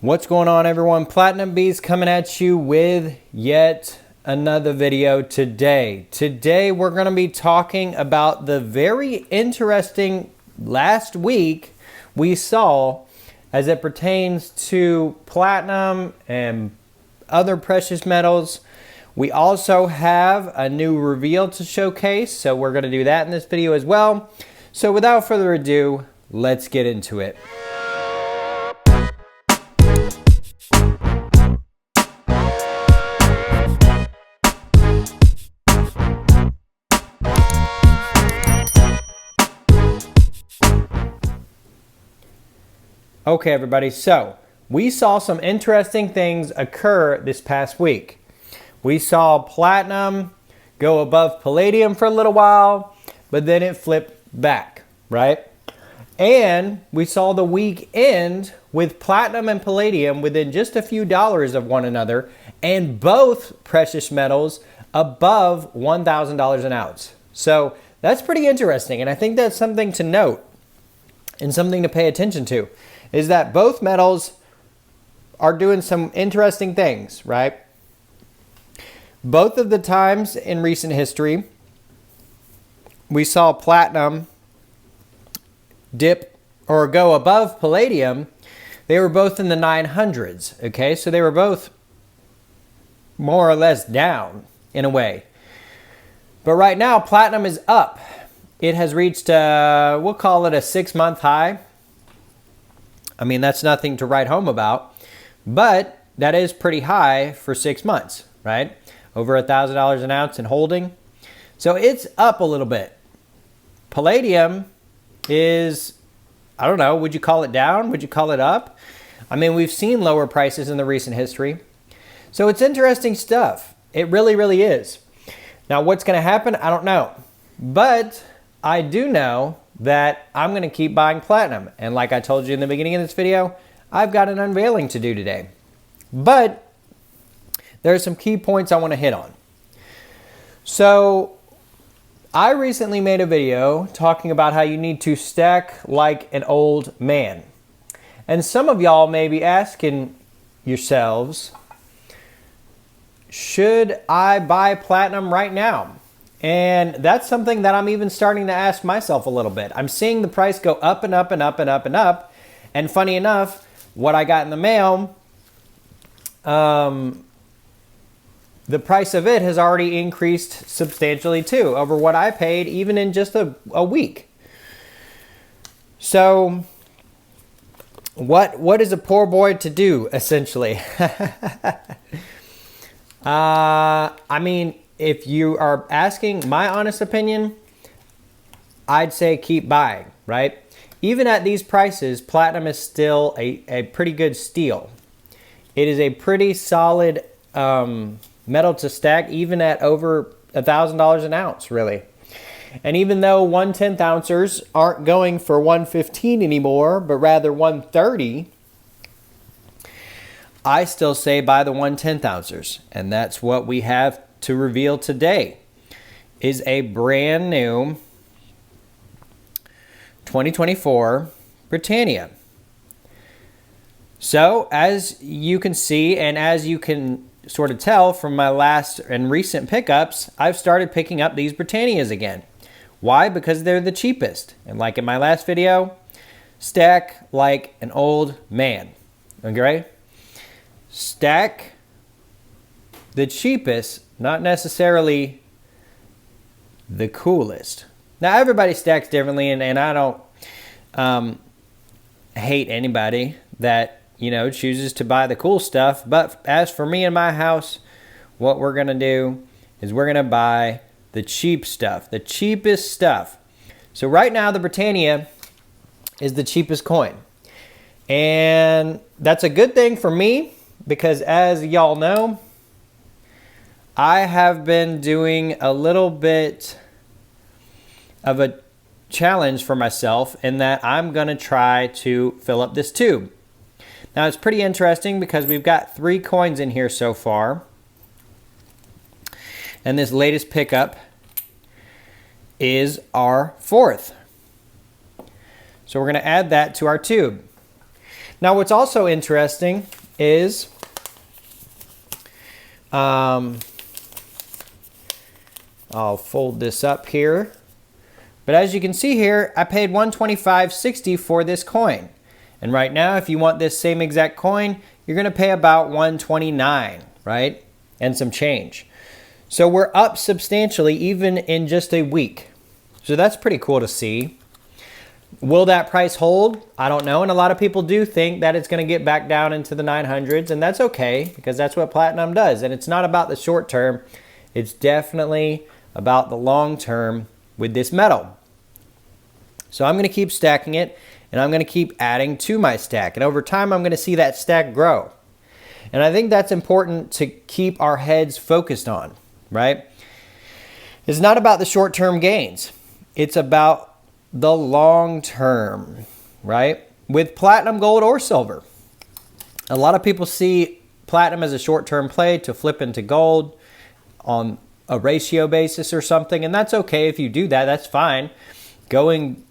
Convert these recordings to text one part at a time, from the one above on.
What's going on, everyone? Platinum Bees coming at you with yet another video today. Today we're going to be talking about the very interesting last week we saw as it pertains to platinum and other precious metals. We also have a new reveal to showcase, so we're going to do that in this video as well. So without further ado, let's get into it. Okay, everybody, so we saw some interesting things occur this past week. We saw platinum go above palladium for a little while, but then it flipped back, right? And we saw the week end with platinum and palladium within just a few dollars of one another, and both precious metals above $1,000 an ounce. So that's pretty interesting, and I think that's something to note and something to pay attention to, is that both metals are doing some interesting things, right? Both of the times in recent history, we saw platinum dip or go above palladium. They were both in the 900s, okay? So they were both more or less down in a way. But right now, platinum is up. It has reached, we'll call it a 6-month high. I mean, that's nothing to write home about, but that is pretty high for 6 months, right? Over $1,000 an ounce and holding. So it's up a little bit. Palladium is, I don't know, would you call it down? Would you call it up? I mean, we've seen lower prices in the recent history. So it's interesting stuff. It really, really is. Now, what's going to happen? I don't know. But I do know that I'm going to keep buying platinum. And like I told you in the beginning of this video, I've got an unveiling to do today. But there are some key points I want to hit on. So I recently made a video talking about how you need to stack like an old man. And some of y'all may be asking yourselves, should I buy platinum right now? And that's something that I'm even starting to ask myself a little bit. I'm seeing the price go up and up and up and up and up. And funny enough, what I got in the mail, the price of it has already increased substantially too, over what I paid even in just a week. So what is a poor boy to do, essentially? I mean, if you are asking my honest opinion, I'd say keep buying, right? Even at these prices, platinum is still a pretty good steal. It is a pretty solid metal to stack, even at over $1,000 an ounce, really. And even though 1/10 ouncers aren't going for $115 anymore, but rather $130, I still say buy the 1/10 ouncers. And that's what we have to reveal today, is a brand new 2024 Britannia. So as you can see, and as you can sort of tell from my last and recent pickups, I've started picking up these Britannias again. Why? Because they're the cheapest. And like in my last video, stack like an old man. Okay? Stack the cheapest, not necessarily the coolest. Now, everybody stacks differently, and I don't hate anybody that, you know, chooses to buy the cool stuff. But as for me and my house, what we're going to do is we're going to buy the cheap stuff, the cheapest stuff. So right now, the Britannia is the cheapest coin. And that's a good thing for me, because as y'all know, I have been doing a little bit of a challenge for myself in that I'm going to try to fill up this tube. Now, it's pretty interesting because we've got 3 coins in here so far. And this latest pickup is our 4th. So we're going to add that to our tube. Now, what's also interesting is I'll fold this up here. But as you can see here, I paid $125.60 for this coin. And right now, if you want this same exact coin, you're going to pay about $129, right? And some change. So we're up substantially even in just a week. So that's pretty cool to see. Will that price hold? I don't know. And a lot of people do think that it's going to get back down into the 900s. And that's okay, because that's what platinum does. And it's not about the short term. It's definitely about the long term with this metal. So I'm going to keep stacking it, and I'm going to keep adding to my stack. And over time, I'm going to see that stack grow. And I think that's important to keep our heads focused on, right? It's not about the short-term gains. It's about the long term, right? With platinum, gold, or silver. A lot of people see platinum as a short-term play to flip into gold on a ratio basis or something, and that's okay if you do that. That's fine. Go and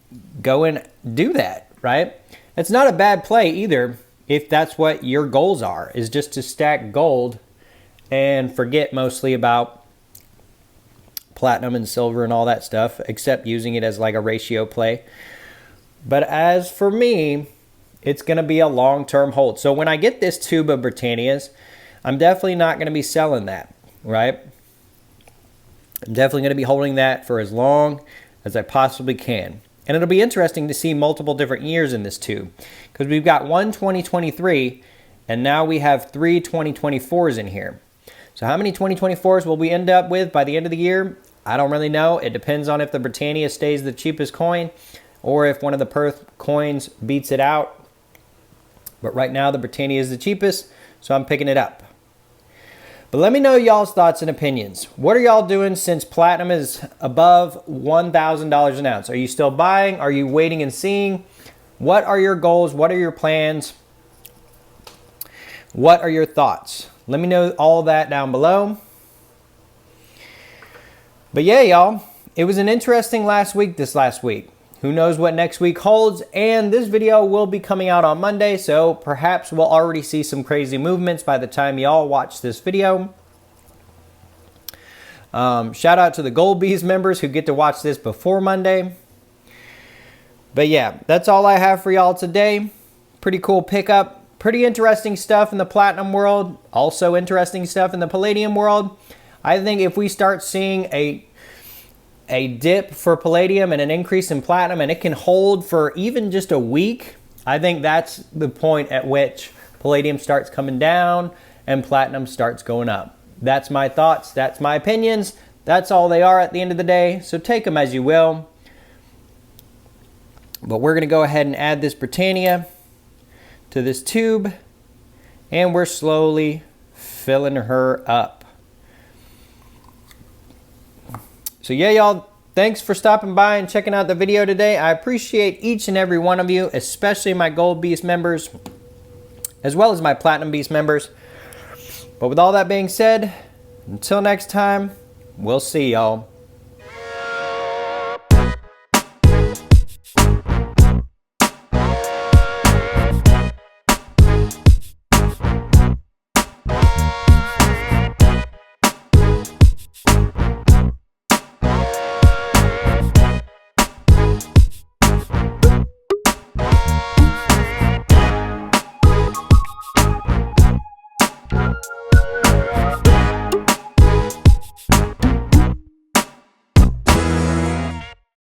do that, right? It's not a bad play either if that's what your goals are, is just to stack gold and forget mostly about platinum and silver and all that stuff, except using it as like a ratio play. But as for me, it's going to be a long-term hold. So when I get this tube of Britannias, I'm definitely not going to be selling that, right? I'm definitely going to be holding that for as long as I possibly can. And it'll be interesting to see multiple different years in this tube, because we've got one 2023 and now we have 3 2024s in here. So how many 2024s will we end up with by the end of the year? I don't really know. It depends on if the Britannia stays the cheapest coin or if one of the Perth coins beats it out. But right now the Britannia is the cheapest, so I'm picking it up. But let me know y'all's thoughts and opinions. What are y'all doing since platinum is above $1,000 an ounce? Are you still buying? Are you waiting and seeing? What are your goals? What are your plans? What are your thoughts? Let me know all that down below. But yeah, y'all, it was an interesting this last week. Who knows what next week holds? And this video will be coming out on Monday, so perhaps we'll already see some crazy movements by the time y'all watch this video. Shout out to the Gold Bees members who get to watch this before Monday. But yeah, that's all I have for y'all today. Pretty cool pickup. Pretty interesting stuff in the platinum world. Also interesting stuff in the palladium world. I think if we start seeing a dip for palladium and an increase in platinum, and it can hold for even just a week, I think that's the point at which palladium starts coming down and platinum starts going up. That's my thoughts. That's my opinions. That's all they are at the end of the day. So take them as you will. But we're going to go ahead and add this Britannia to this tube, and we're slowly filling her up. So yeah, y'all, thanks for stopping by and checking out the video today. I appreciate each and every one of you, especially my Gold Beast members, as well as my Platinum Beast members. But with all that being said, until next time, we'll see y'all.